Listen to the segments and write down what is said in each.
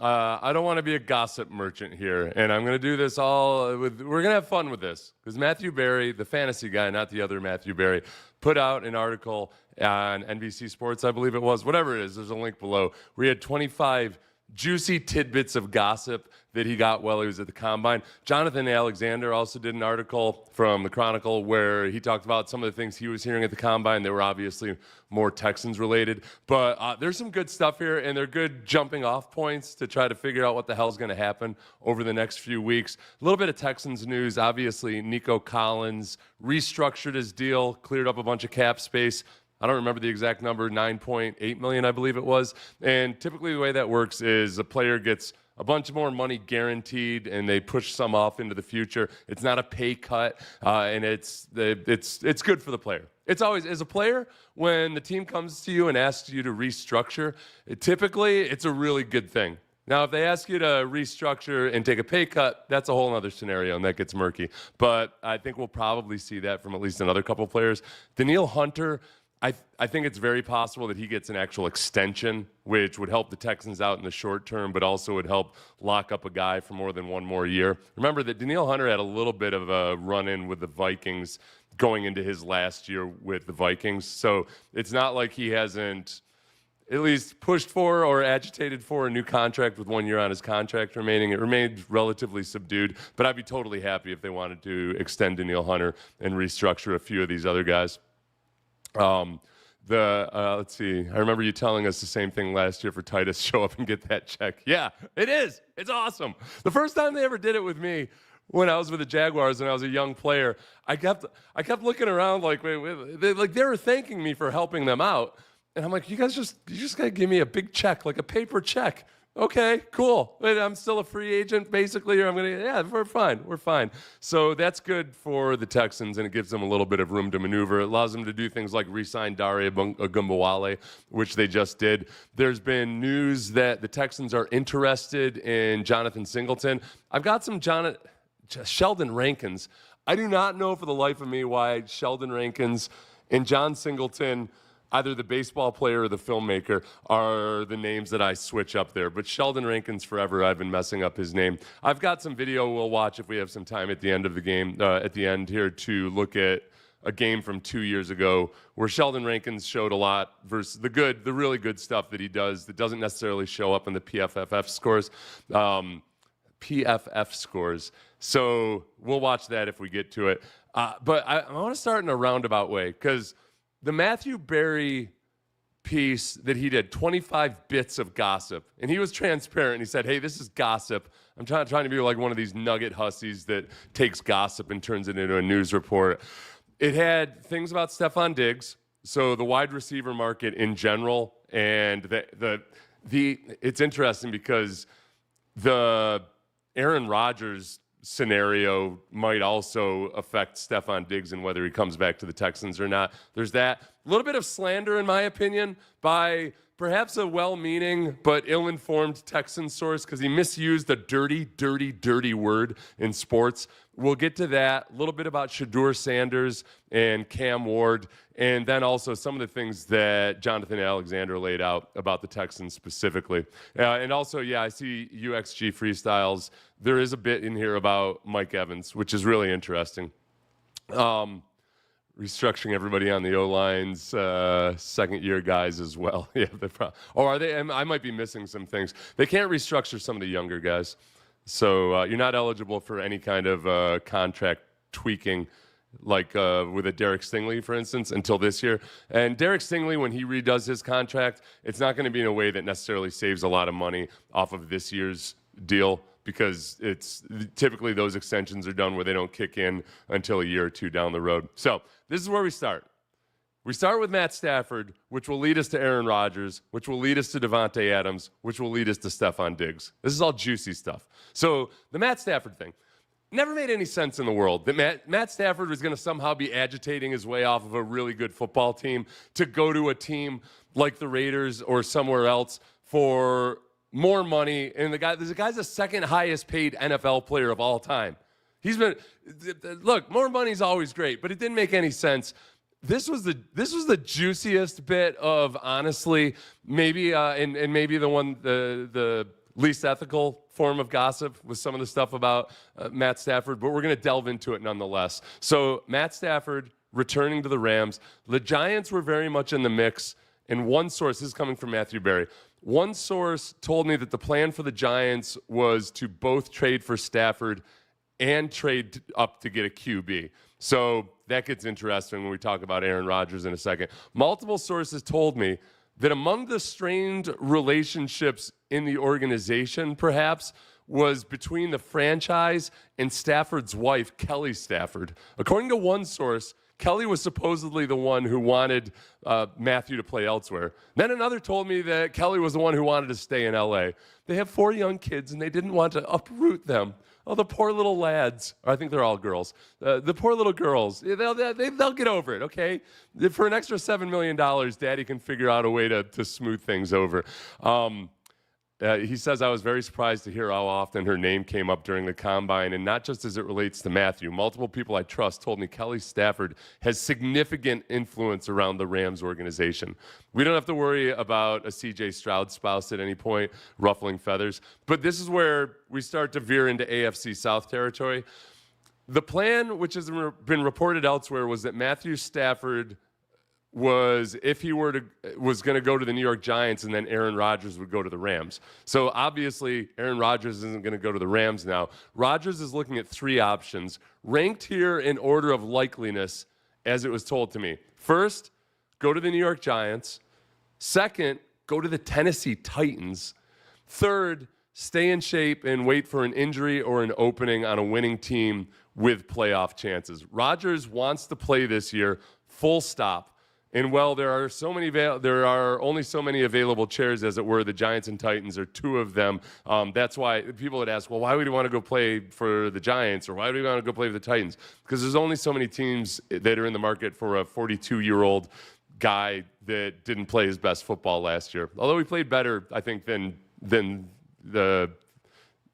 I don't want to be a gossip merchant here, and I'm going to do this all with. We're going to have fun with this because Matthew Berry, the fantasy guy, not the other Matthew Berry, put out an article on NBC Sports, I believe it was. Whatever it is, there's a link below. We had 25 juicy tidbits of gossip that he got while he was at the Combine. Jonathan Alexander also did an article from the Chronicle where he talked about some of the things he was hearing at the Combine that were obviously more Texans related. But there's some good stuff here, and they're good jumping off points to try to figure out what the hell's going to happen over the next few weeks. A little bit of Texans news. Obviously, Nico Collins restructured his deal, cleared up a bunch of cap space. I don't remember the exact number, $9.8 million, I believe it was. And typically the way that works is a player gets a bunch more money guaranteed, and they push some off into the future. It's not a pay cut, and it's good for the player. It's always, as a player, when the team comes to you and asks you to restructure, typically it's a really good thing. Now, if they ask you to restructure and take a pay cut, that's a whole other scenario, and that gets murky. But I think we'll probably see that from at least another couple of players. Danielle Hunter, I think it's very possible that he gets an actual extension, which would help the Texans out in the short term, but also would help lock up a guy for more than one more year. Remember that Danielle Hunter had a little bit of a run-in with the Vikings going into his last year with the Vikings. So it's not like he hasn't at least pushed for or agitated for a new contract with 1 year on his contract remaining. It remained relatively subdued, but I'd be totally happy if they wanted to extend Danielle Hunter and restructure a few of these other guys. Let's see. I remember you telling us the same thing last year for Titus. Show up and get that check. Yeah, it is. It's awesome. The first time they ever did it with me, when I was with the Jaguars and I was a young player, I kept looking around like they were thanking me for helping them out, and I'm like, you just gotta give me a big check, like a paper check. Okay, cool. Wait, I'm still a free agent, basically, or we're fine. So that's good for the Texans, and it gives them a little bit of room to maneuver. It allows them to do things like re-sign Dare Ogunbowale, which they just did. There's been news that the Texans are interested in Jonathan Singleton. I've got some Sheldon Rankins. I do not know for the life of me why Sheldon Rankins and John Singleton, either the baseball player or the filmmaker, are the names that I switch up there. But Sheldon Rankins forever, I've been messing up his name. I've got some video we'll watch if we have some time at the end of the game, at the end here, to look at a game from 2 years ago where Sheldon Rankins showed a lot versus the really good stuff that he does that doesn't necessarily show up in the PFF scores. PFF scores. So we'll watch that if we get to it. But I want to start in a roundabout way, because the Matthew Berry piece that he did, 25 bits of gossip, and he was transparent. He said, hey, this is gossip. I'm trying to be like one of these nugget hussies that takes gossip and turns it into a news report. It had things about Stefon Diggs, so the wide receiver market in general, and it's interesting because the Aaron Rodgers scenario might also affect Stefon Diggs and whether he comes back to the Texans or not. There's that. A little bit of slander, in my opinion, by perhaps a well-meaning but ill-informed Texan source, because he misused a dirty word in sports. We'll get to that. A little bit about Shadeur Sanders and Cam Ward, and then also some of the things that Jonathan Alexander laid out about the Texans specifically. And also, I see UXG Freestyles. There is a bit in here about Mike Evans, which is really interesting. Restructuring everybody on the O-lines, second-year guys as well. Yeah, are they? I might be missing some things. They can't restructure some of the younger guys. So you're not eligible for any kind of contract tweaking, like with a Derek Stingley, for instance, until this year. And Derek Stingley, when he redoes his contract, it's not going to be in a way that necessarily saves a lot of money off of this year's deal, because it's typically those extensions are done where they don't kick in until a year or two down the road. So this is where we start. We start with Matt Stafford, which will lead us to Aaron Rodgers, which will lead us to Davante Adams, which will lead us to Stefon Diggs. This is all juicy stuff. So the Matt Stafford thing never made any sense in the world, that Matt Stafford was going to somehow be agitating his way off of a really good football team to go to a team like the Raiders or somewhere else for more money. And the guy's the second highest paid NFL player of all time. Look, more money's always great, but it didn't make any sense. This was the juiciest bit of, honestly, maybe and maybe the one the least ethical form of gossip with some of the stuff about Matt Stafford, but we're going to delve into it nonetheless. So Matt Stafford returning to the Rams. The Giants were very much in the mix, and one source, this is coming from Matthew Berry, one source told me that the plan for the Giants was to both trade for Stafford and trade up to get a QB. So that gets interesting when we talk about Aaron Rodgers in a second. Multiple sources told me that among the strained relationships in the organization, perhaps, was between the franchise and Stafford's wife, Kelly Stafford. According to one source, Kelly was supposedly the one who wanted Matthew to play elsewhere. Then another told me that Kelly was the one who wanted to stay in L.A. They have 4 young kids, and they didn't want to uproot them. Oh, the poor little lads. I think they're all girls. The poor little girls. They'll get over it, okay? For an extra $7 million, Daddy can figure out a way to smooth things over. He says, I was very surprised to hear how often her name came up during the combine, and not just as it relates to Matthew. Multiple people I trust told me Kelly Stafford has significant influence around the Rams organization. We don't have to worry about a C.J. Stroud spouse at any point, ruffling feathers. But this is where we start to veer into AFC South territory. The plan, which has been reported elsewhere, was that Matthew Stafford was, if he was going to go to the New York Giants, and then Aaron Rodgers would go to the Rams. So obviously, Aaron Rodgers isn't going to go to the Rams now. Rodgers is looking at 3 options, ranked here in order of likeliness, as it was told to me. First, go to the New York Giants. Second, go to the Tennessee Titans. Third, stay in shape and wait for an injury or an opening on a winning team with playoff chances. Rodgers wants to play this year, full stop. And while there are only so many available chairs, as it were, the Giants and Titans are 2 of them. That's why people would ask, well, why would you want to go play for the Giants, or why would you want to go play for the Titans? Because there's only so many teams that are in the market for a 42-year-old guy that didn't play his best football last year. Although he played better, I think, than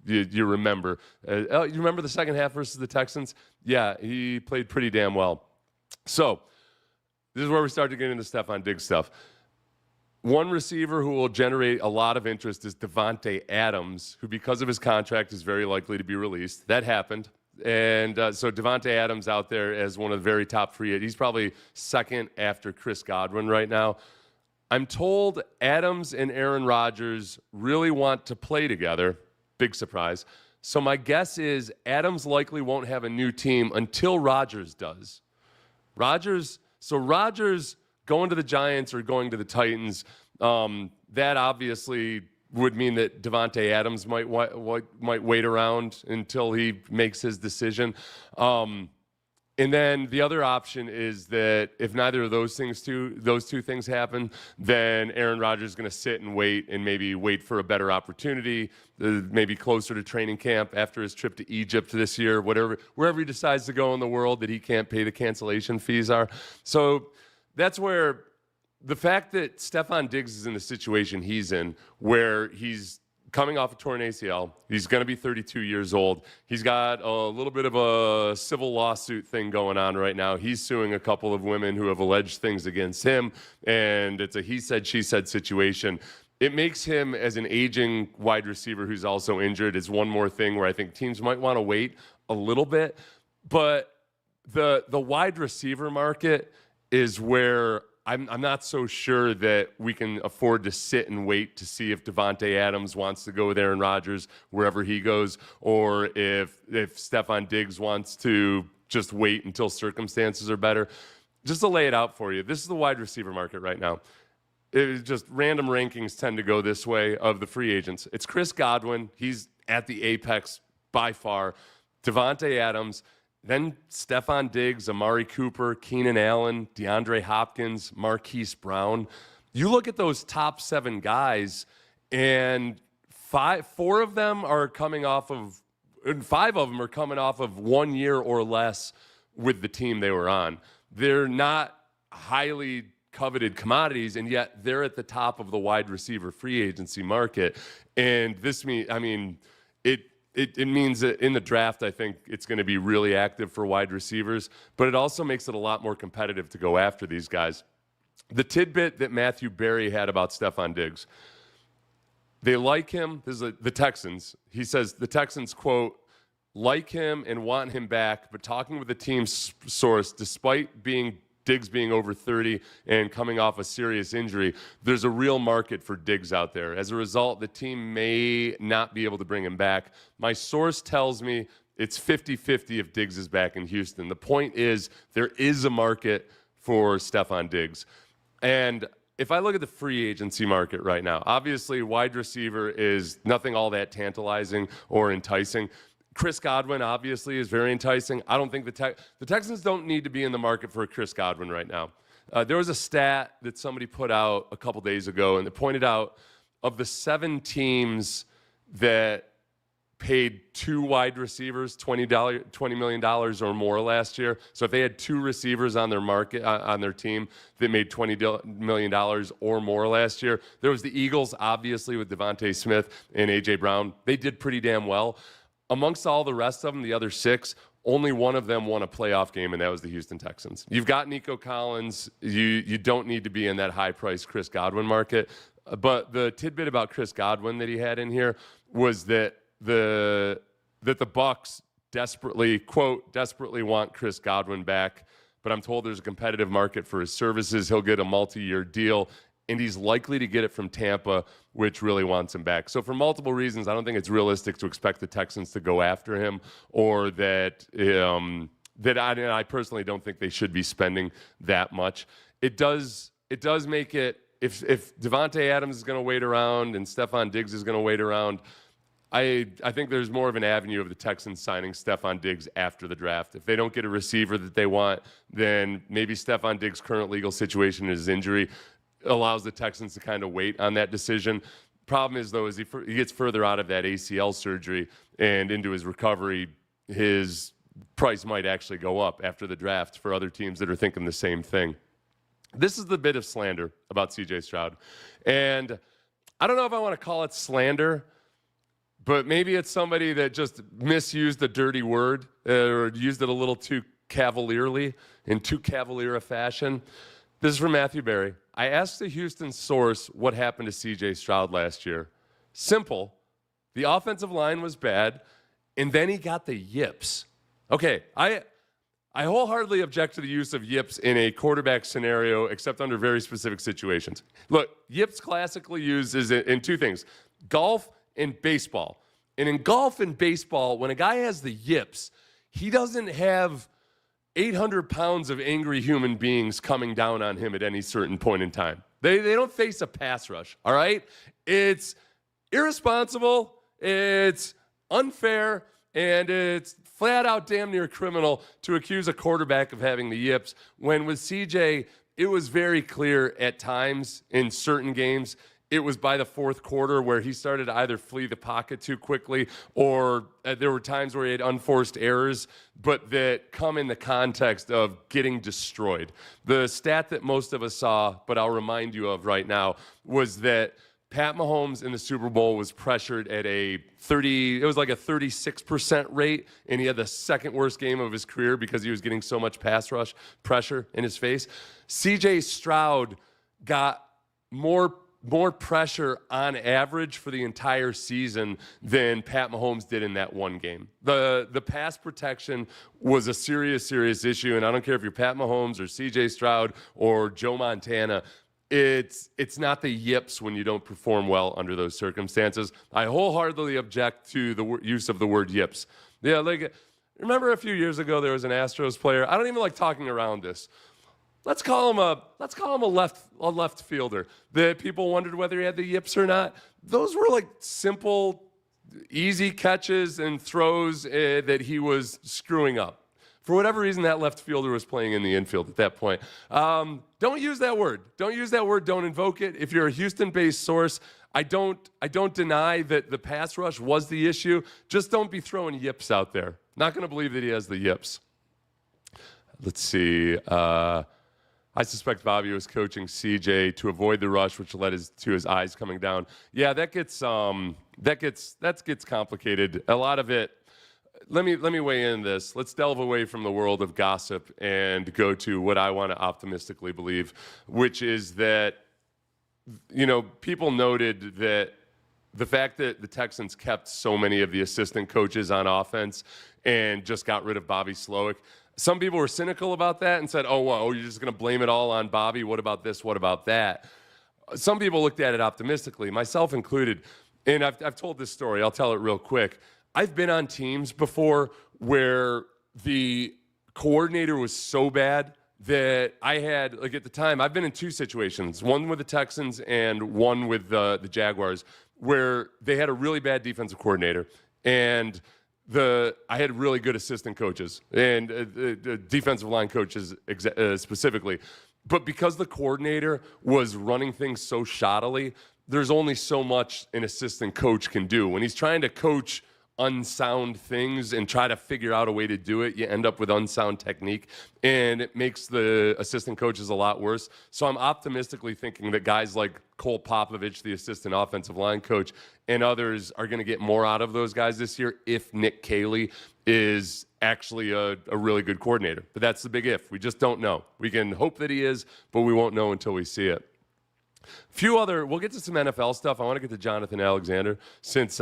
you remember. You remember the second half versus the Texans? Yeah, he played pretty damn well. So this is where we start to get into Stefon Diggs stuff. One receiver who will generate a lot of interest is Davante Adams, who, because of his contract, is very likely to be released. That happened. And so Davante Adams out there as one of the very top free agents. He's probably second after Chris Godwin right now. I'm told Adams and Aaron Rodgers really want to play together. Big surprise. So my guess is Adams likely won't have a new team until Rodgers does. Rodgers going to the Giants or going to the Titans, that obviously would mean that Davante Adams might wait around until he makes his decision. And then the other option is that if neither of those two things happen, then Aaron Rodgers is going to sit and wait, and maybe wait for a better opportunity, maybe closer to training camp after his trip to Egypt this year, wherever he decides to go in the world that he can't pay the cancellation fees are. So that's where the fact that Stefon Diggs is in the situation he's in, where he's coming off a torn ACL. He's going to be 32 years old. He's got a little bit of a civil lawsuit thing going on right now. He's suing a couple of women who have alleged things against him, and it's a he said, she said situation. It makes him, as an aging wide receiver who's also injured, is one more thing where I think teams might want to wait a little bit. But the wide receiver market is where I'm not so sure that we can afford to sit and wait to see if Davante Adams wants to go with Aaron Rodgers wherever he goes, or if Stefon Diggs wants to just wait until circumstances are better. Just to lay it out for you, this is the wide receiver market right now. It's just random rankings tend to go this way of the free agents. It's Chris Godwin. He's at the apex by far. Davante Adams. Then Stefon Diggs, Amari Cooper, Keenan Allen, DeAndre Hopkins, Marquise Brown. You look at those top 7 guys, and 5 of them are coming off of 1 year or less with the team they were on. They're not highly coveted commodities, and yet they're at the top of the wide receiver free agency market. And this means, It means that in the draft, I think it's going to be really active for wide receivers, but it also makes it a lot more competitive to go after these guys. The tidbit that Matthew Berry had about Stefon Diggs, They like him. This is the Texans. He says the Texans, quote, like him and want him back, but talking with the team's source, despite Diggs being over 30 and coming off a serious injury, there's a real market for Diggs out there. As a result, the team may not be able to bring him back. My source tells me it's 50-50 if Diggs is back in Houston. The point is there is a market for Stefon Diggs. And if I look at the free agency market right now, obviously wide receiver is nothing all that tantalizing or enticing. Chris Godwin obviously is very enticing. I don't think the Texans don't need to be in the market for a Chris Godwin right now. There was a stat that somebody put out a couple days ago, and it pointed out of the 7 teams that paid 2 wide receivers $20 million or more last year. So if they had 2 receivers on their market on their team that made $20 million or more last year, there was the Eagles, obviously, with Devontae Smith and A.J. Brown. They did pretty damn well. Amongst all the rest of them, the other 6, only one of them won a playoff game, and that was the Houston Texans. You've got Nico Collins. You don't need to be in that high-priced Chris Godwin market. But the tidbit about Chris Godwin that he had in here was that the Bucs desperately, quote, desperately want Chris Godwin back, but I'm told there's a competitive market for his services. He'll get a multi-year deal, and he's likely to get it from Tampa, which really wants him back. So for multiple reasons, I don't think it's realistic to expect the Texans to go after him, or that I personally don't think they should be spending that much. It does make it, if Devontae Adams is going to wait around and Stefon Diggs is going to wait around, I think there's more of an avenue of the Texans signing Stefon Diggs after the draft. If they don't get a receiver that they want, then maybe Stefon Diggs' current legal situation and his injury allows the Texans to kind of wait on that decision. Problem is, though, as he gets further out of that ACL surgery and into his recovery, his price might actually go up after the draft for other teams that are thinking the same thing. This is the bit of slander about C.J. Stroud. And I don't know if I want to call it slander, but maybe it's somebody that just misused a dirty word or used it a little too cavalierly, in too cavalier a fashion. This is from Matthew Berry. I asked the Houston source what happened to C.J. Stroud last year. Simple. The offensive line was bad, and then he got the yips. Okay, I wholeheartedly object to the use of yips in a quarterback scenario, except under very specific situations. Look, yips classically used is in 2 things, golf and baseball. And in golf and baseball, when a guy has the yips, he doesn't have 800 pounds of angry human beings coming down on him at any certain point in time. They don't face a pass rush, all right? It's irresponsible, it's unfair, and it's flat out damn near criminal to accuse a quarterback of having the yips, when with CJ, it was very clear at times in certain games. It was by the 4th quarter where he started to either flee the pocket too quickly, or there were times where he had unforced errors, but that come in the context of getting destroyed. The stat that most of us saw, but I'll remind you of right now, was that Pat Mahomes in the Super Bowl was pressured at it was like a 36% rate, and he had the 2nd worst game of his career because he was getting so much pass rush pressure in his face. C.J. Stroud got more pressure on average for the entire season than Pat Mahomes did in that one game. The pass protection was a serious issue, and I don't care if you're Pat Mahomes or C.J. Stroud or Joe Montana. It's not the yips when you don't perform well under those circumstances. I wholeheartedly object to the use of the word yips. Yeah, like, remember a few years ago there was an Astros player. I don't even like talking around this. Let's call him a left fielder that people wondered whether he had the yips or not. Those were like simple, easy catches and throws that he was screwing up. For whatever reason, that left fielder was playing in the infield at that point. Don't use that word. Don't use that word. Don't invoke it. If you're a Houston-based source, I don't deny that the pass rush was the issue. Just don't be throwing yips out there. Not going to believe that he has the yips. Let's see. I suspect Bobby was coaching CJ to avoid the rush, which led to his eyes coming down. Yeah, that gets complicated. A lot of it. Let me weigh in this. Let's delve away from the world of gossip and go to what I want to optimistically believe, which is that, people noted that the fact that the Texans kept so many of the assistant coaches on offense and just got rid of Bobby Slowick. Some people were cynical about that and said, oh, well, you're just going to blame it all on Bobby. What about this? What about that? Some people looked at it optimistically, myself included. And I've told this story. I'll tell it real quick. I've been on teams before where the coordinator was so bad that I had, like at the time, I've been in two situations, one with the Texans and one with the Jaguars, where they had a really bad defensive coordinator. And I had really good assistant coaches and defensive line coaches specifically. But because the coordinator was running things so shoddily, there's only so much an assistant coach can do. When he's trying to coach unsound things and try to figure out a way to do it, you end up with unsound technique, and it makes the assistant coaches a lot worse. So I'm optimistically thinking that guys like Cole Popovich, the assistant offensive line coach, and others are going to get more out of those guys this year if Nick Caley is actually a really good coordinator. But that's the big if. We just don't know. We can hope that he is, but we won't know until we see it. We'll get to some NFL stuff. I want to get to Jonathan Alexander since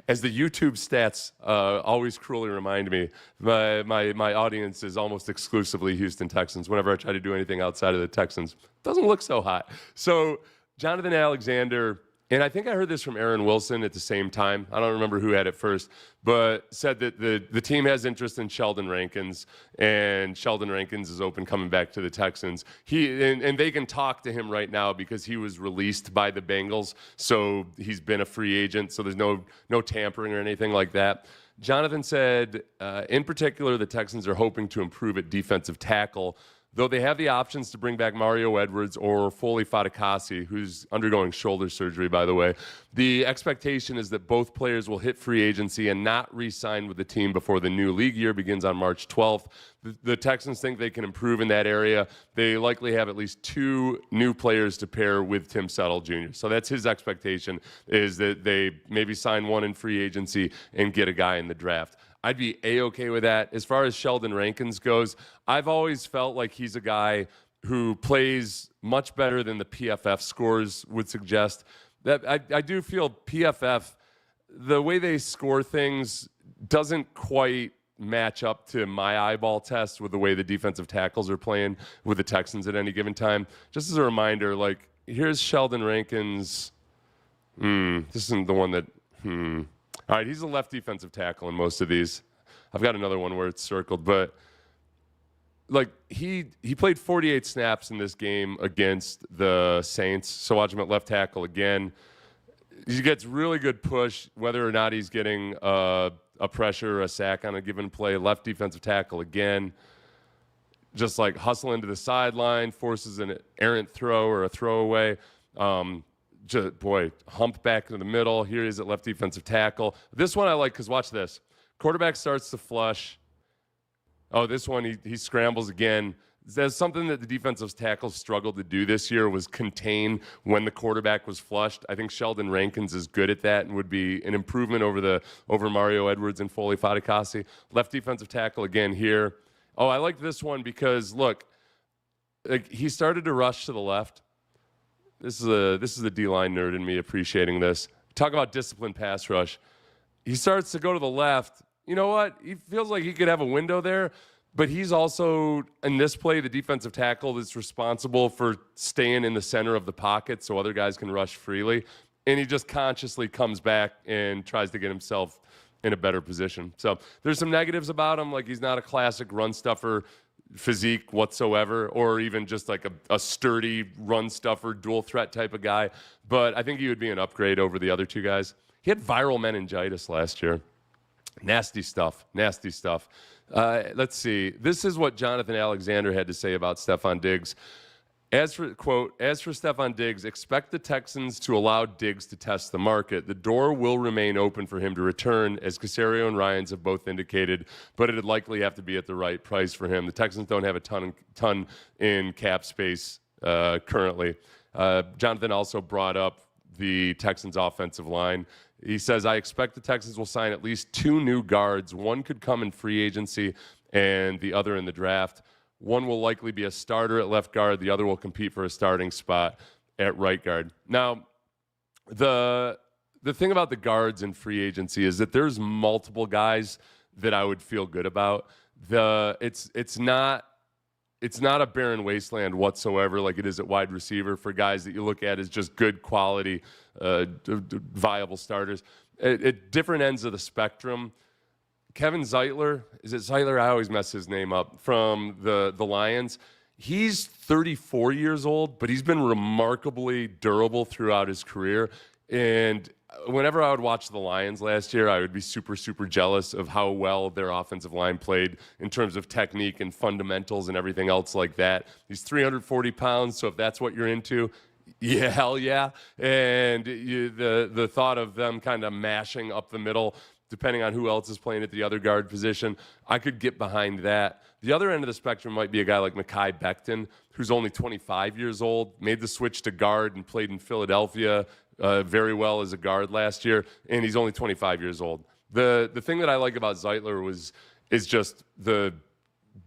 as the YouTube stats always cruelly remind me, my audience is almost exclusively Houston Texans. Whenever I try to do anything outside of the Texans, it doesn't look so hot. So Jonathan Alexander, and I think I heard this from Aaron Wilson at the same time. I don't remember who had it first, but said that the team has interest in Sheldon Rankins, and Sheldon Rankins is open coming back to the Texans. And they can talk to him right now because he was released by the Bengals, so he's been a free agent, so there's no tampering or anything like that. Jonathan said, in particular, the Texans are hoping to improve at defensive tackle, though they have the options to bring back Mario Edwards or Foley Fatukasi, who's undergoing shoulder surgery, by the way. The expectation is that both players will hit free agency and not re-sign with the team before the new league year begins on March 12th. The Texans think they can improve in that area. They likely have at least two new players to pair with Tim Settle Jr. So that's his expectation, is that they maybe sign one in free agency and get a guy in the draft. I'd be A-okay with that. As far as Sheldon Rankins goes, I've always felt like he's a guy who plays much better than the PFF scores would suggest. That I do feel PFF, the way they score things doesn't quite match up to my eyeball test with the way the defensive tackles are playing with the Texans at any given time. Just as a reminder, like, here's Sheldon Rankins. This isn't the one that, All right, he's a left defensive tackle in most of these. I've got another one where it's circled, but like he played 48 snaps in this game against the Saints. So watch him at left tackle again. He gets really good push, whether or not he's getting a pressure or a sack on a given play. Left defensive tackle again, just like hustle into the sideline, forces an errant throw or a throwaway. Hump back into the middle. Here he is at left defensive tackle. This one I like because watch this. Quarterback starts to flush. Oh, this one, he scrambles again. That's something that the defensive tackles struggled to do this year, was contain when the quarterback was flushed. I think Sheldon Rankins is good at that and would be an improvement over Mario Edwards and Foley Fatukasi. Left defensive tackle again here. Oh, I like this one because, look, like he started to rush to the left. This is a D-line nerd in me appreciating this. Talk about disciplined pass rush. He starts to go to the left. You know what? He feels like he could have a window there, but he's also, in this play, the defensive tackle that's responsible for staying in the center of the pocket so other guys can rush freely. And he just consciously comes back and tries to get himself in a better position. So there's some negatives about him, like he's not a classic run stuffer physique whatsoever, or even just like a sturdy run stuffer, dual threat type of guy. But I think he would be an upgrade over the other two guys. He had viral meningitis last year. Nasty stuff. Let's see. This is what Jonathan Alexander had to say about Stefon Diggs. As for Stefon Diggs, expect the Texans to allow Diggs to test the market. The door will remain open for him to return, as Caserio and Ryans have both indicated, but it'd likely have to be at the right price for him. The Texans don't have a ton in cap space currently. Jonathan also brought up the Texans' offensive line. He says, I expect the Texans will sign at least two new guards. One could come in free agency and the other in the draft. One will likely be a starter at left guard. The other will compete for a starting spot at right guard. Now, The thing about the guards in free agency is that there's multiple guys that I would feel good about. It's not a barren wasteland whatsoever like it is at wide receiver for guys that you look at as just good quality, viable starters. At different ends of the spectrum, Kevin Zeitler, is it Zeitler? I always mess his name up, from the Lions. He's 34 years old, but he's been remarkably durable throughout his career. And whenever I would watch the Lions last year, I would be super, super jealous of how well their offensive line played in terms of technique and fundamentals and everything else like that. He's 340 pounds, so if that's what you're into, yeah, hell yeah. And the thought of them kind of mashing up the middle, depending on who else is playing at the other guard position, I could get behind that. The other end of the spectrum might be a guy like Mekhi Becton, who's only 25 years old, made the switch to guard and played in Philadelphia very well as a guard last year, and he's only 25 years old. The thing that I like about Zeitler is just the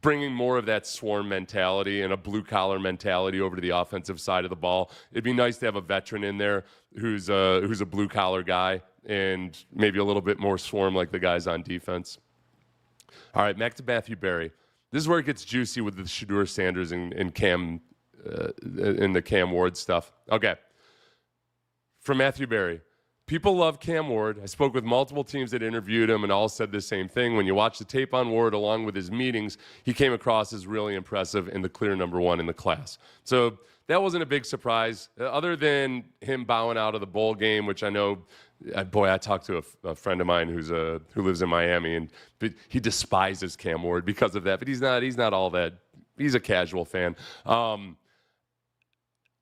bringing more of that swarm mentality and a blue-collar mentality over to the offensive side of the ball. It'd be nice to have a veteran in there who's a blue-collar guy and maybe a little bit more swarm like the guys on defense. All right, back to Matthew Berry. This is where it gets juicy with the Shadeur Sanders and Cam and the Cam Ward stuff. Okay. From Matthew Berry. People love Cam Ward. I spoke with multiple teams that interviewed him and all said the same thing. When you watch the tape on Ward along with his meetings, he came across as really impressive and the clear number one in the class. So that wasn't a big surprise, other than him bowing out of the bowl game, which I know, I talked to a friend of mine who lives in Miami, and he despises Cam Ward because of that. But he's not all that. He's a casual fan.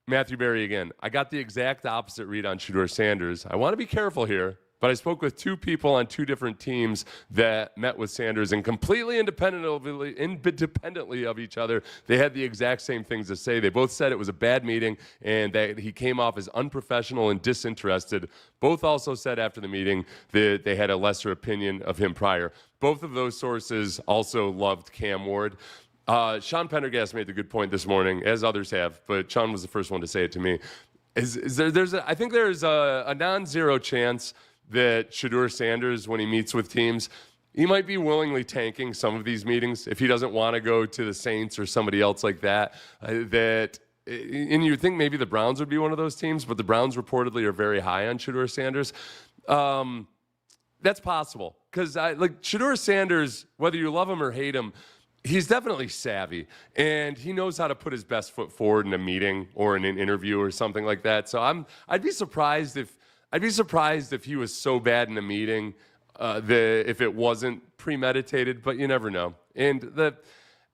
Matthew Berry again. I got the exact opposite read on Shadeur Sanders. I want to be careful here, but I spoke with two people on two different teams that met with Sanders, and completely independently of each other, they had the exact same things to say. They both said it was a bad meeting and that he came off as unprofessional and disinterested. Both also said after the meeting that they had a lesser opinion of him prior. Both of those sources also loved Cam Ward. Sean Pendergast made the good point this morning, as others have, but Sean was the first one to say it to me. I think there's a non-zero chance that Shadeur Sanders, when he meets with teams, he might be willingly tanking some of these meetings if he doesn't want to go to the Saints or somebody else like that. And you'd think maybe the Browns would be one of those teams, but the Browns reportedly are very high on Shadeur Sanders. That's possible, because Shadeur Sanders, whether you love him or hate him, he's definitely savvy, and he knows how to put his best foot forward in a meeting or in an interview or something like that. So I'd be surprised if he was so bad in a meeting if it wasn't premeditated, but you never know. And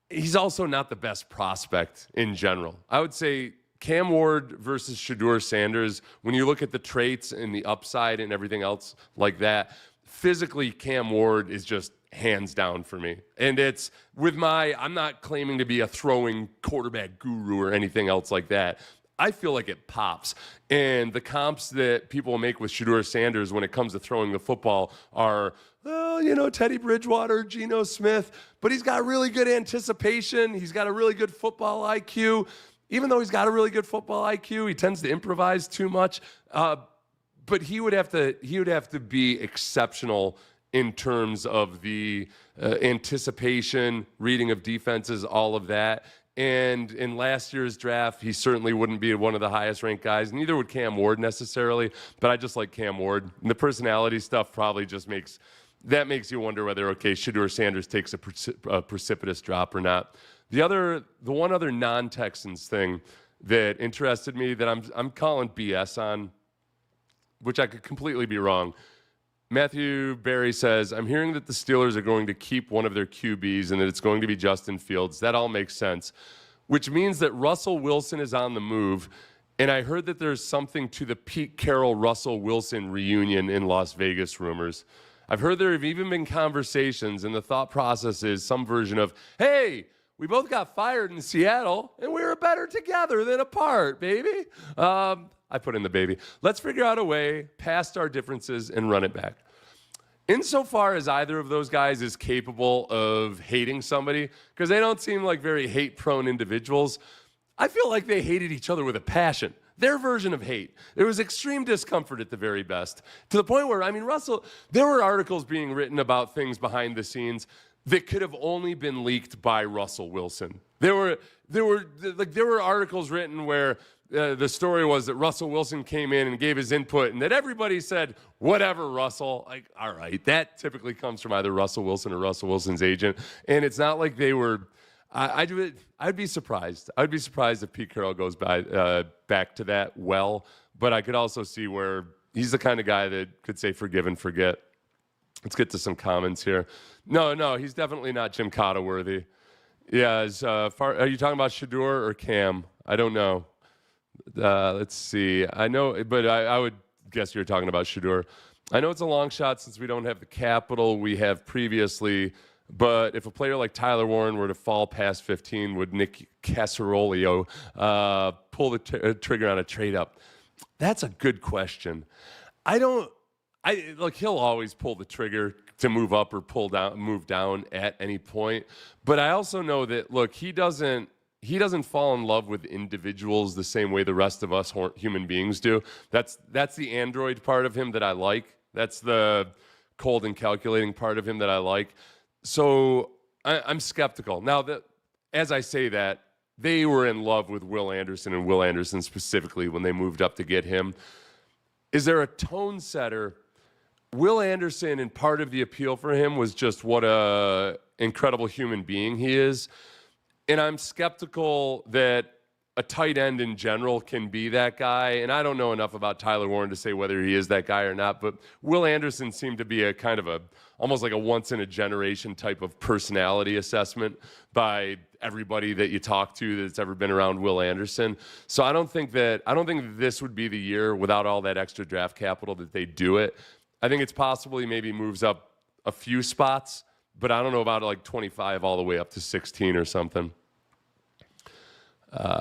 he's also not the best prospect in general. I would say Cam Ward versus Shadeur Sanders, when you look at the traits and the upside and everything else like that, physically Cam Ward is just hands down for me. And it's I'm not claiming to be a throwing quarterback guru or anything else like that. I feel like it pops. And the comps that people make with Shadeur Sanders when it comes to throwing the football are, Teddy Bridgewater, Geno Smith, but he's got really good anticipation. He's got a really good football IQ. Even though he's got a really good football IQ, he tends to improvise too much. But he would have to be exceptional in terms of the anticipation, reading of defenses, all of that. And in last year's draft, he certainly wouldn't be one of the highest ranked guys. Neither would Cam Ward necessarily, but I just like Cam Ward. And the personality stuff probably just makes you wonder whether, Shadeur Sanders takes a precipitous drop or not. The one other non-Texans thing that interested me that I'm calling BS on, which I could completely be wrong. Matthew Berry says, I'm hearing that the Steelers are going to keep one of their QBs and that it's going to be Justin Fields. That all makes sense, which means that Russell Wilson is on the move. And I heard that there's something to the Pete Carroll-Russell Wilson reunion in Las Vegas rumors. I've heard there have even been conversations, and the thought process is some version of, hey, we both got fired in Seattle, and we were better together than apart, baby. I put in the baby. Let's figure out a way past our differences and run it back. Insofar as either of those guys is capable of hating somebody, because they don't seem like very hate-prone individuals, I feel like they hated each other with a passion. their version of hate. There was extreme discomfort at the very best, to the point where, I mean, Russell, there were articles being written about things behind the scenes that could have only been leaked by Russell Wilson. There were articles written where the story was that Russell Wilson came in and gave his input, and that everybody said, whatever, Russell. Like, all right, that typically comes from either Russell Wilson or Russell Wilson's agent. And it's not like they were, I'd be surprised. I'd be surprised if Pete Carroll goes back to that well. But I could also see where he's the kind of guy that could say forgive and forget. Let's get to some comments here. No, he's definitely not Jim Cotta worthy. Yeah, are you talking about Shadeur or Cam? I don't know. Let's see. I know, but I would guess you're talking about Shadeur. I know it's a long shot since we don't have the capital we have previously, but if a player like Tyler Warren were to fall past 15, would Nick Caserolio pull the trigger on a trade up? That's a good question. Look, he'll always pull the trigger to move up or move down at any point. But I also know that, look, he doesn't fall in love with individuals the same way the rest of us human beings do. That's the android part of him that I like. That's the cold and calculating part of him that I like. So I'm skeptical. Now, as I say that, they were in love with Will Anderson, and Will Anderson specifically when they moved up to get him. Is there a tone setter? Will Anderson, and part of the appeal for him was just what a incredible human being he is. And I'm skeptical that a tight end in general can be that guy. And I don't know enough about Tyler Warren to say whether he is that guy or not. But Will Anderson seemed to be a kind of almost like a once-in-a-generation type of personality assessment by everybody that you talk to that's ever been around Will Anderson. So I don't think this would be the year without all that extra draft capital that they do it. I think it's possible he maybe moves up a few spots, but I don't know about like 25 all the way up to 16 or something.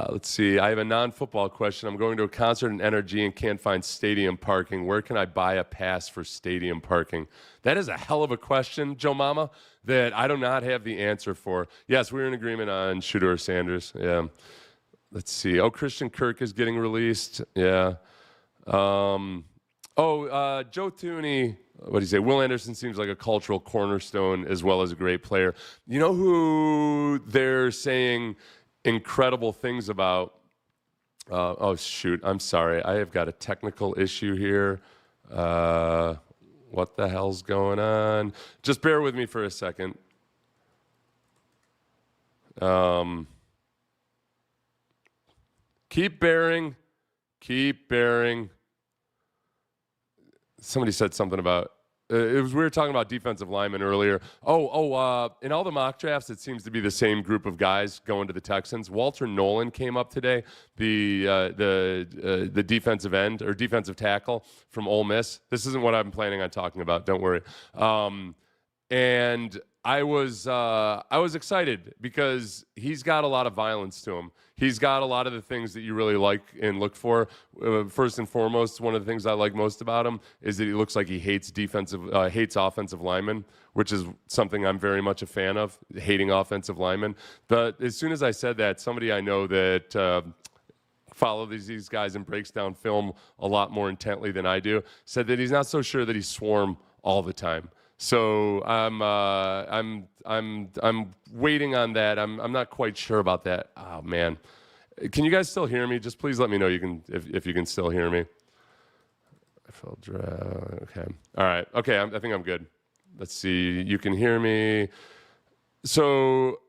Let's see. I have a non-football question. I'm going to a concert in NRG and can't find stadium parking. Where can I buy a pass for stadium parking? That is a hell of a question, Joe Mama, that I do not have the answer for. Yes, we're in agreement on Shadeur Sanders. Yeah. Let's see. Oh, Christian Kirk is getting released. Yeah. Joe Tooney, what do you say? Will Anderson seems like a cultural cornerstone as well as a great player. You know who they're saying incredible things about? I'm sorry. I have got a technical issue here. What the hell's going on? Just bear with me for a second. Keep bearing. Somebody said something about we were talking about defensive linemen earlier. In all the mock drafts, it seems to be the same group of guys going to the Texans. Walter Nolen came up today, the defensive end or defensive tackle from Ole Miss. This isn't what I'm planning on talking about. Don't worry. And I was excited because he's got a lot of violence to him. He's got a lot of the things that you really like and look for. First and foremost, one of the things I like most about him is that he looks like he hates offensive linemen, which is something I'm very much a fan of, hating offensive linemen. But as soon as I said that, somebody I know that follows these guys and breaks down film a lot more intently than I do said that he's not so sure that he swarm all the time. So I'm waiting on that. I'm not quite sure about that. Oh man, can you guys still hear me? Just please let me know if you can still hear me. I felt dry. Okay. All right. Okay. I think I'm good. Let's see. You can hear me. So,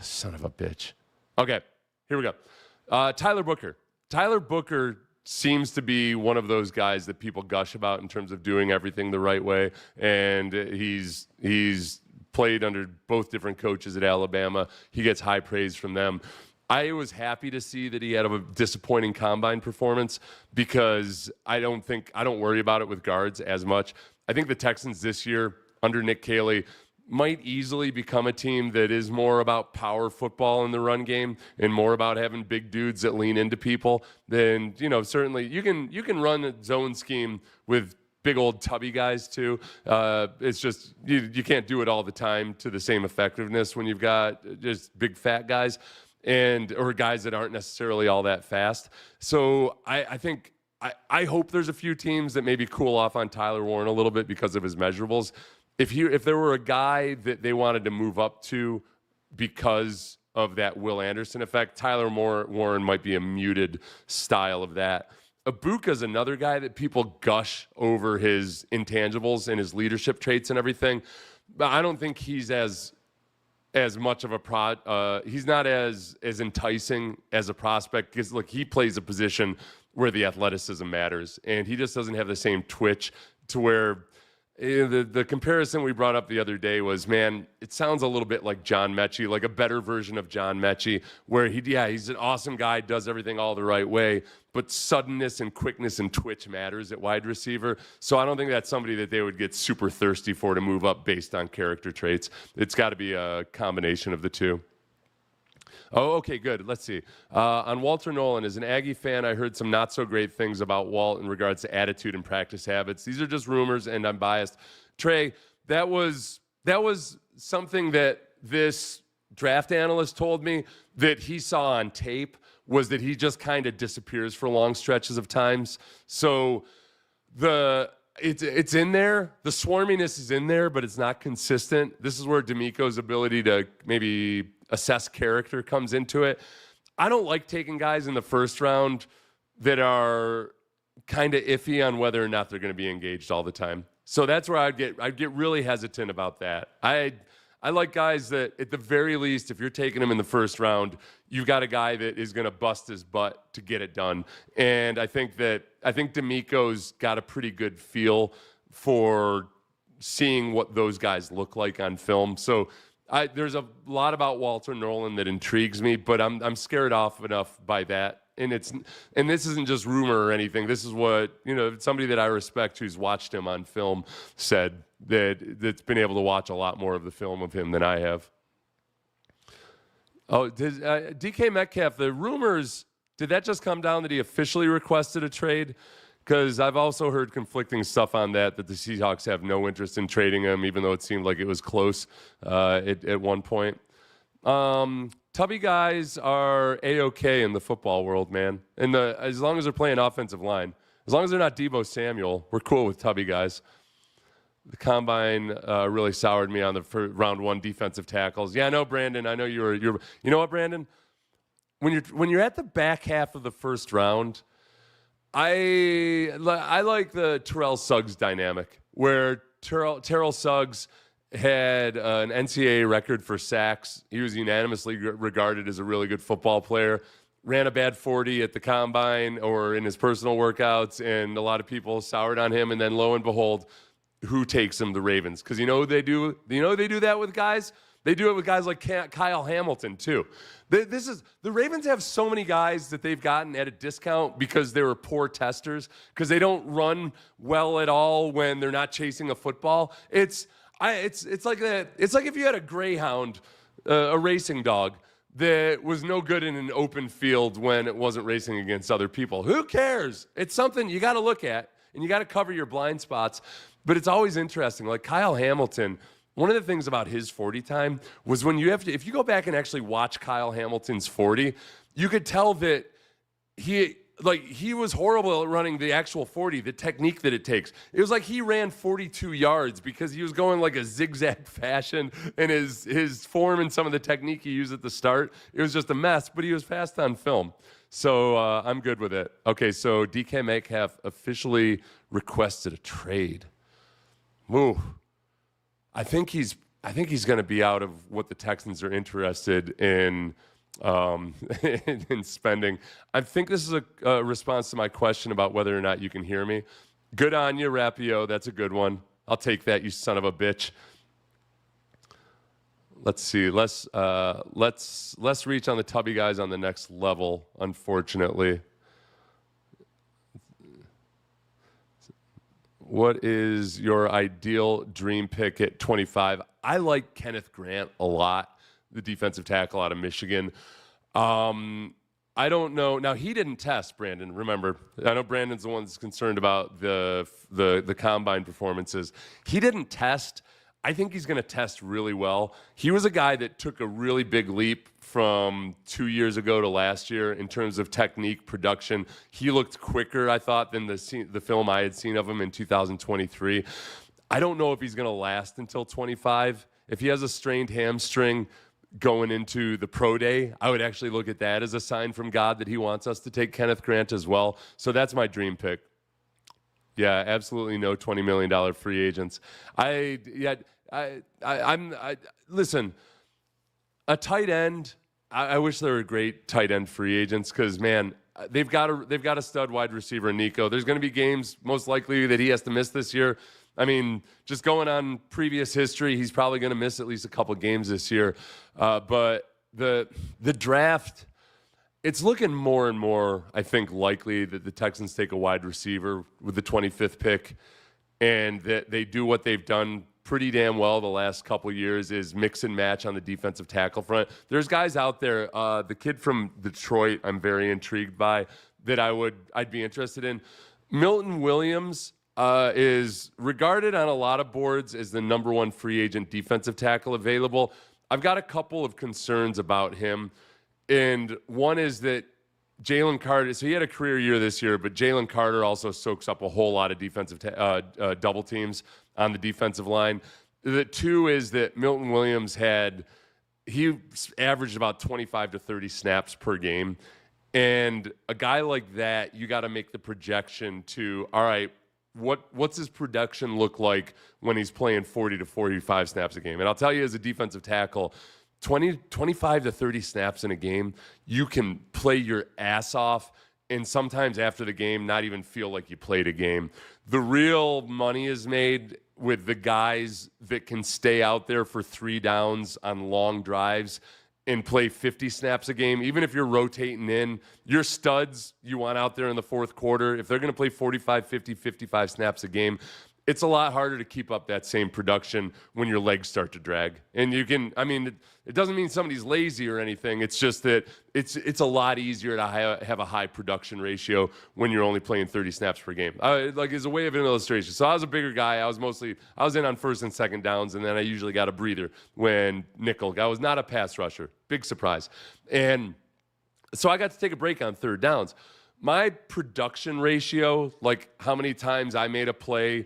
son of a bitch. Okay. Here we go. Tyler Booker. Tyler Booker seems to be one of those guys that people gush about in terms of doing everything the right way, and he's played under both different coaches at Alabama. He gets high praise from them. I was happy to see that he had a disappointing combine performance because I don't worry about it with guards as much. I think the Texans this year under Nick Caley might easily become a team that is more about power football in the run game and more about having big dudes that lean into people. Then, certainly you can run a zone scheme with big old tubby guys too. It's just you can't do it all the time to the same effectiveness when you've got just big fat guys. or guys that aren't necessarily all that fast. So I think I hope there's a few teams that maybe cool off on Tyler Warren a little bit because of his measurables. If there were a guy that they wanted to move up to because of that Will Anderson effect, Tyler Warren might be a muted style of that. Ibuka's another guy that people gush over his intangibles and his leadership traits and everything, but I don't think he's as much of a he's not as enticing as a prospect because look, he plays a position where the athleticism matters, and he just doesn't have the same twitch to where the comparison we brought up the other day was, man, it sounds a little bit like John Mechie, like a better version of John Mechie, where he's an awesome guy, does everything all the right way, but suddenness and quickness and twitch matters at wide receiver. So I don't think that's somebody that they would get super thirsty for to move up based on character traits. It's got to be a combination of the two. Oh, okay, good. Let's see. On Walter Nolen, as an Aggie fan, I heard some not so great things about Walt in regards to attitude and practice habits. These are just rumors, and I'm biased. Trey, that was something that this draft analyst told me that he saw on tape, was that he just kind of disappears for long stretches of times. So it's in there. The swarminess is in there, but it's not consistent. This is where D'Amico's ability to maybe assess character comes into it. I don't like taking guys in the first round that are kind of iffy on whether or not they're going to be engaged all the time. So that's where I'd get really hesitant about that. I like guys that, at the very least, if you're taking them in the first round, you've got a guy that is going to bust his butt to get it done. And I think D'Amico's got a pretty good feel for seeing what those guys look like on film. So there's a lot about Walter Nolen that intrigues me, but I'm scared off enough by that. And this isn't just rumor or anything. This is what, somebody that I respect who's watched him on film said, that's been able to watch a lot more of the film of him than I have. Oh, DK Metcalf, the rumors, did that just come down that he officially requested a trade? Because I've also heard conflicting stuff on that the Seahawks have no interest in trading him, even though it seemed like it was close at one point. Tubby guys are A-okay in the football world, man. And as long as they're playing offensive line, as long as they're not Deebo Samuel, we're cool with tubby guys. The combine really soured me on the round one defensive tackles. Yeah, I know, Brandon. I know you're. You know what, Brandon? When you're at the back half of the first round, I like the Terrell Suggs dynamic, where Terrell Suggs had an NCAA record for sacks. He was unanimously regarded as a really good football player. Ran a bad 40 at the combine or in his personal workouts, and a lot of people soured on him. And then lo and behold, who takes him? The Ravens. Because they do that with guys? They do it with guys like Kyle Hamilton, too. The Ravens have so many guys that they've gotten at a discount because they were poor testers, because they don't run well at all when they're not chasing a football. It's like if you had a greyhound, a racing dog, that was no good in an open field when it wasn't racing against other people. Who cares? It's something you got to look at, and you got to cover your blind spots. But it's always interesting. Like Kyle Hamilton, one of the things about his 40 time was if you go back and actually watch Kyle Hamilton's 40, you could tell that he was horrible at running the actual 40, the technique that it takes. It was like he ran 42 yards because he was going like a zigzag fashion, and his form and some of the technique he used at the start, it was just a mess, but he was fast on film. So I'm good with it. Okay, so DK Metcalf officially requested a trade. Ooh. I think he's going to be out of what the Texans are interested in in spending. I think this is a response to my question about whether or not you can hear me. Good on you, Rapio. That's a good one. I'll take that, you son of a bitch. Let's see. Let's reach on the tubby guys on the next level. Unfortunately. What is your ideal dream pick at 25? I like Kenneth Grant a lot, the defensive tackle out of Michigan. I don't know. Now, he didn't test, Brandon. Remember, I know Brandon's the one that's concerned about the combine performances. He didn't test. I think he's going to test really well. He was a guy that took a really big leap from 2 years ago to last year in terms of technique, production. He looked quicker, I thought, than the film I had seen of him in 2023. I don't know if he's going to last until 25. If he has a strained hamstring going into the pro day, I would actually look at that as a sign from God that he wants us to take Kenneth Grant as well. So that's my dream pick. Yeah, absolutely no $20 million free agents. Listen, a tight end. I wish there were great tight end free agents because, man, they've got a stud wide receiver, Nico. There's going to be games most likely that he has to miss this year. I mean, just going on previous history, he's probably going to miss at least a couple games this year. But the draft, it's looking more and more, I think, likely that the Texans take a wide receiver with the 25th pick, and that they do what they've done pretty damn well the last couple years, is mix and match on the defensive tackle front. There's guys out there, the kid from Detroit I'm very intrigued by, that I'd be interested in. Milton Williams is regarded on a lot of boards as the number one free agent defensive tackle available. I've got a couple of concerns about him. And one is that Jalen Carter, so he had a career year this year, but Jalen Carter also soaks up a whole lot of defensive double teams on the defensive line. The two is that Milton Williams he averaged about 25 to 30 snaps per game. And a guy like that, you got to make the projection to, all right, what's his production look like when he's playing 40 to 45 snaps a game? And I'll tell you, as a defensive tackle, 25 to 30 snaps in a game, you can play your ass off, and sometimes after the game, not even feel like you played a game. The real money is made with the guys that can stay out there for 3 downs on long drives and play 50 snaps a game. Even if you're rotating in, your studs you want out there in the fourth quarter, if they're going to play 45, 50, 55 snaps a game, it's a lot harder to keep up that same production when your legs start to drag. And it doesn't mean somebody's lazy or anything. It's just that it's a lot easier to have a high production ratio when you're only playing 30 snaps per game. Like, as a way of an illustration. So I was a bigger guy. I was in on first and second downs, and then I usually got a breather when nickel. I was not a pass rusher. Big surprise. And so I got to take a break on third downs. My production ratio, like how many times I made a play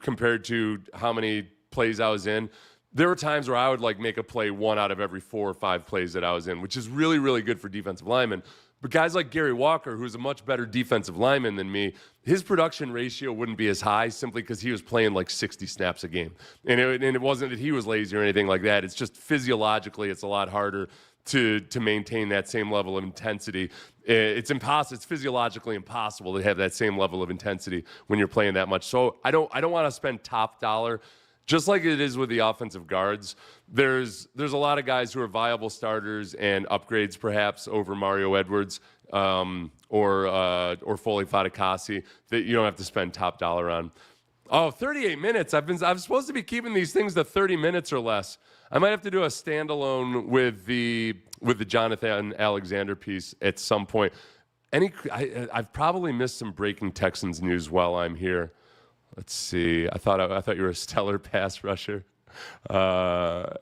compared to how many plays I was in, there were times where I would make a play 1 out of every 4 or 5 plays that I was in, which is really, really good for defensive linemen. But guys like Gary Walker, who's a much better defensive lineman than me, his production ratio wouldn't be as high simply because he was playing 60 snaps a game. And it wasn't that he was lazy or anything like that. It's just physiologically, it's a lot harder to maintain that same level of intensity. It's impossible. It's physiologically impossible to have that same level of intensity when you're playing that much. So I don't want to spend top dollar. Just like it is with the offensive guards, there's a lot of guys who are viable starters and upgrades perhaps over Mario Edwards or Foley Fatukasi that you don't have to spend top dollar on. Oh, 38 minutes. I'm supposed to be keeping these things to 30 minutes or less. I might have to do a standalone with the Jonathan Alexander piece at some point. I've probably missed some breaking Texans news while I'm here. Let's see. I thought you were a stellar pass rusher. Emanwari.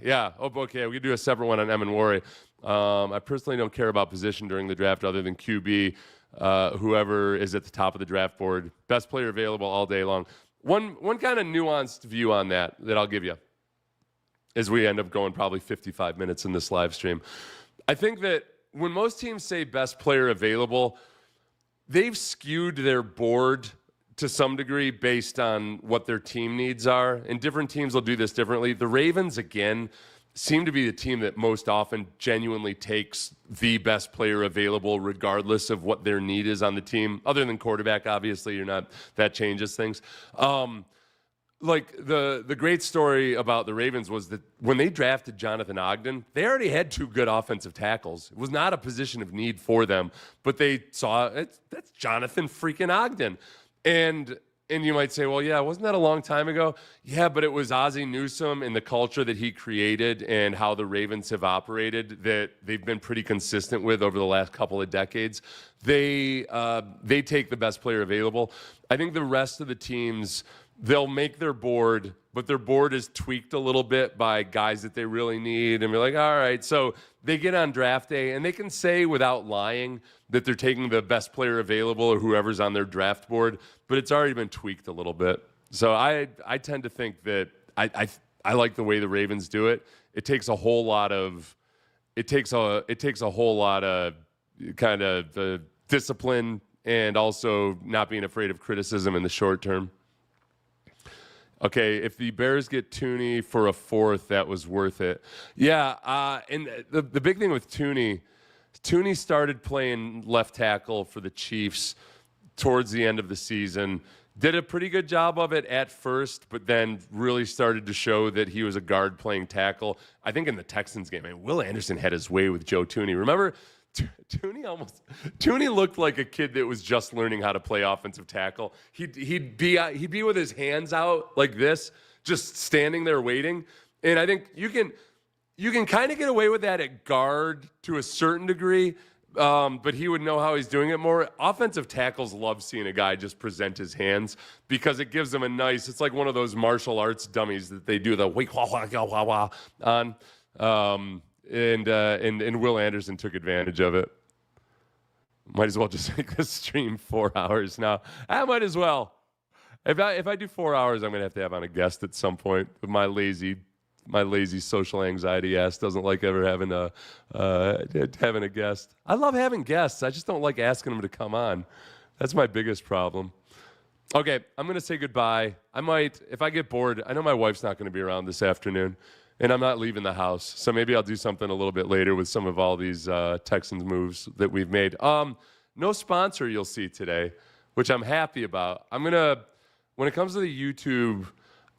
Yeah. Oh, okay. We could do a separate one on Emanwari. I personally don't care about position during the draft other than QB. Whoever is at the top of the draft board, best player available all day long. One kind of nuanced view on that I'll give you as we end up going probably 55 minutes in this live stream. I think that when most teams say best player available, they've skewed their board to some degree based on what their team needs are, and different teams will do this differently. The Ravens, again, seem to be the team that most often genuinely takes the best player available regardless of what their need is on the team. Other than quarterback, obviously, that changes things. The great story about the Ravens was that when they drafted Jonathan Ogden, they already had 2 good offensive tackles. It was not a position of need for them, but they saw that's Jonathan freaking Ogden. And you might say, well, yeah, wasn't that a long time ago? Yeah, but it was Ozzie Newsome and the culture that he created and how the Ravens have operated that they've been pretty consistent with over the last couple of decades. They take the best player available. I think the rest of the teams they'll make their board, but their board is tweaked a little bit by guys that they really need. And we're like, all right. So they get on draft day and they can say without lying that they're taking the best player available or whoever's on their draft board, but it's already been tweaked a little bit. So I tend to think that I like the way the Ravens do it. It takes a whole lot of kind of discipline and also not being afraid of criticism in the short term. Okay, if the Bears get Tooney for a fourth, that was worth it. Yeah, and the big thing with Tooney started playing left tackle for the Chiefs towards the end of the season. Did a pretty good job of it at first, but then really started to show that he was a guard playing tackle. I think in the Texans game, Will Anderson had his way with Joe Tooney. Remember, Tooney looked like a kid that was just learning how to play offensive tackle. He'd be with his hands out like this, just standing there waiting. And I think you can kind of get away with that at guard to a certain degree. But he would know how he's doing it more. Offensive tackles love seeing a guy just present his hands because it gives them a nice, it's like one of those martial arts dummies that they do the wah wah wah wah wah on. And Will Anderson took advantage of it. Might as well just make this stream 4 hours now. I might as well. If I do 4 hours, I'm gonna have on a guest at some point. My lazy social anxiety ass doesn't like ever having a guest. I love having guests. I just don't like asking them to come on. That's my biggest problem. Okay, I'm gonna say goodbye. I might, if I get bored. I know my wife's not gonna be around this afternoon. And I'm not leaving the house, so maybe I'll do something a little bit later with some of all these Texans moves that we've made. No sponsor you'll see today, which I'm happy about. When it comes to the YouTube,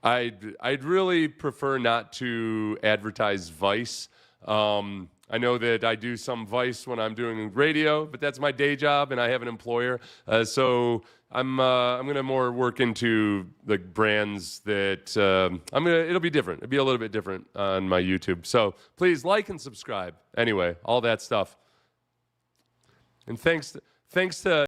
I'd really prefer not to advertise Vice. I know that I do some Vice when I'm doing radio, but that's my day job, and I have an employer. So I'm gonna more work into the brands that it'll be different. It'll be a little bit different on my YouTube. So please like and subscribe. Anyway, all that stuff. And thanks to